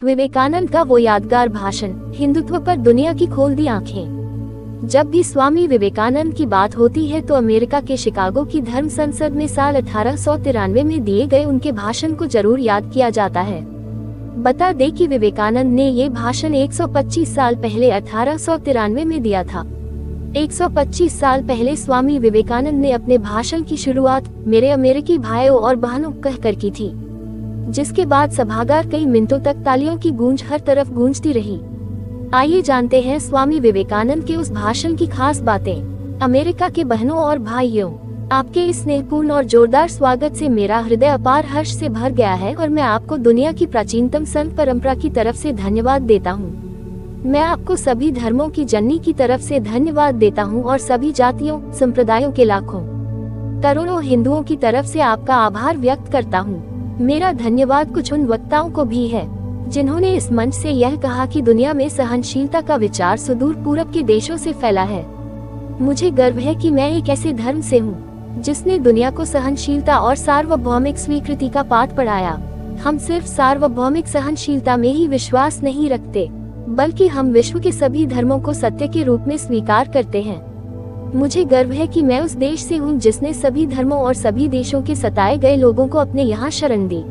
विवेकानंद का वो यादगार भाषण, हिंदुत्व पर दुनिया की खोल दी आंखें। जब भी स्वामी विवेकानंद की बात होती है तो अमेरिका के शिकागो की धर्म संसद में साल 1893 में दिए गए उनके भाषण को जरूर याद किया जाता है। बता दें कि विवेकानंद ने ये भाषण 125 साल पहले 1893 में दिया था। 125 साल पहले स्वामी विवेकानंद ने अपने भाषण की शुरुआत मेरे अमेरिकी भाइयों और बहनों कहकर की थी, जिसके बाद सभागार कई मिनटों तक तालियों की गूंज हर तरफ गूंजती रही। आइए जानते हैं स्वामी विवेकानंद के उस भाषण की खास बातें। अमेरिका के बहनों और भाइयों, आपके इस स्नेहपूर्ण और जोरदार स्वागत से मेरा हृदय अपार हर्ष से भर गया है और मैं आपको दुनिया की प्राचीनतम संत परंपरा की तरफ से धन्यवाद देता हूँ। मैं आपको सभी धर्मों की जननी की तरफ से धन्यवाद देता हूँ और सभी जातियों संप्रदायों के लाखों करोड़ों हिंदुओं की तरफ से आपका आभार व्यक्त करता हूँ। मेरा धन्यवाद कुछ उन वक्ताओं को भी है जिन्होंने इस मंच से यह कहा कि दुनिया में सहनशीलता का विचार सुदूर पूरब के देशों से फैला है। मुझे गर्व है कि मैं एक ऐसे धर्म से हूँ जिसने दुनिया को सहनशीलता और सार्वभौमिक स्वीकृति का पाठ पढ़ाया। हम सिर्फ सार्वभौमिक सहनशीलता में ही विश्वास नहीं रखते, बल्कि हम विश्व के सभी धर्मों को सत्य के रूप में स्वीकार करते हैं। मुझे गर्व है कि मैं उस देश से हूँ जिसने सभी धर्मों और सभी देशों के सताए गए लोगों को अपने यहाँ शरण दी।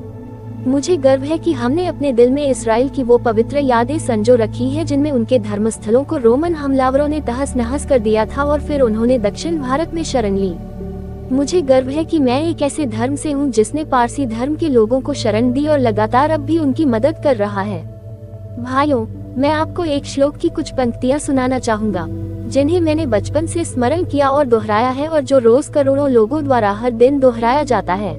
मुझे गर्व है कि हमने अपने दिल में इस्राएल की वो पवित्र यादें संजो रखी है जिनमें उनके धर्मस्थलों को रोमन हमलावरों ने तहस नहस कर दिया था और फिर उन्होंने दक्षिण भारत में शरण ली। मुझे गर्व है कि मैं एक ऐसे धर्म से हूँ जिसने पारसी धर्म के लोगों को शरण दी और लगातार अब भी उनकी मदद कर रहा है। भाइयों, मैं आपको एक श्लोक की कुछ पंक्तियाँ सुनाना चाहूँगा जिन्हें मैंने बचपन से स्मरण किया और दोहराया है और जो रोज करोड़ों लोगों द्वारा हर दिन दोहराया जाता है।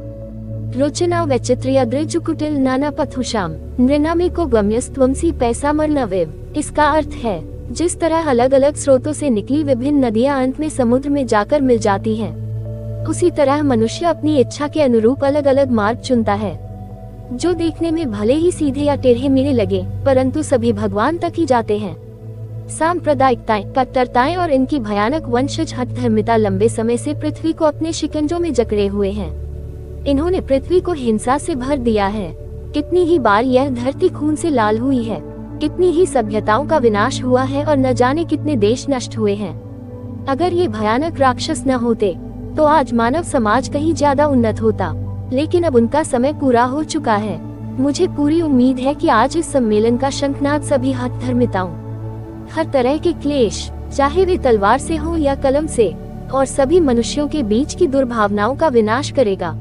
रोचना वैचित्र्य दृजुकुटिल नाना पथुषाम नृनामे को गम्यस्त्वमसी पैसा मरनवेव। इसका अर्थ है, जिस तरह अलग अलग स्रोतों से निकली विभिन्न नदियां अंत में समुद्र में जाकर मिल जाती हैं, उसी तरह मनुष्य अपनी इच्छा के अनुरूप अलग अलग मार्ग चुनता है, जो देखने में भले ही सीधे या टेढ़े मेढ़े लगे, परंतु सभी भगवान तक ही जाते हैं। सांप्रदायिकताएं, कट्टरताएं और इनकी भयानक वंशज हठधर्मिता लंबे समय से पृथ्वी को अपने शिकंजों में जकड़े हुए हैं। इन्होंने पृथ्वी को हिंसा से भर दिया है। कितनी ही बार यह धरती खून से लाल हुई है, कितनी ही सभ्यताओं का विनाश हुआ है और न जाने कितने देश नष्ट हुए हैं। अगर ये भयानक राक्षस न होते तो आज मानव समाज कहीं ज्यादा उन्नत होता, लेकिन अब उनका समय पूरा हो चुका है। मुझे पूरी उम्मीद है कि आज इस सम्मेलन का शंखनाद सभी हठधर्मिताओं, हर तरह के क्लेश, चाहे वे तलवार से हो या कलम से, और सभी मनुष्यों के बीच की दुर्भावनाओं का विनाश करेगा।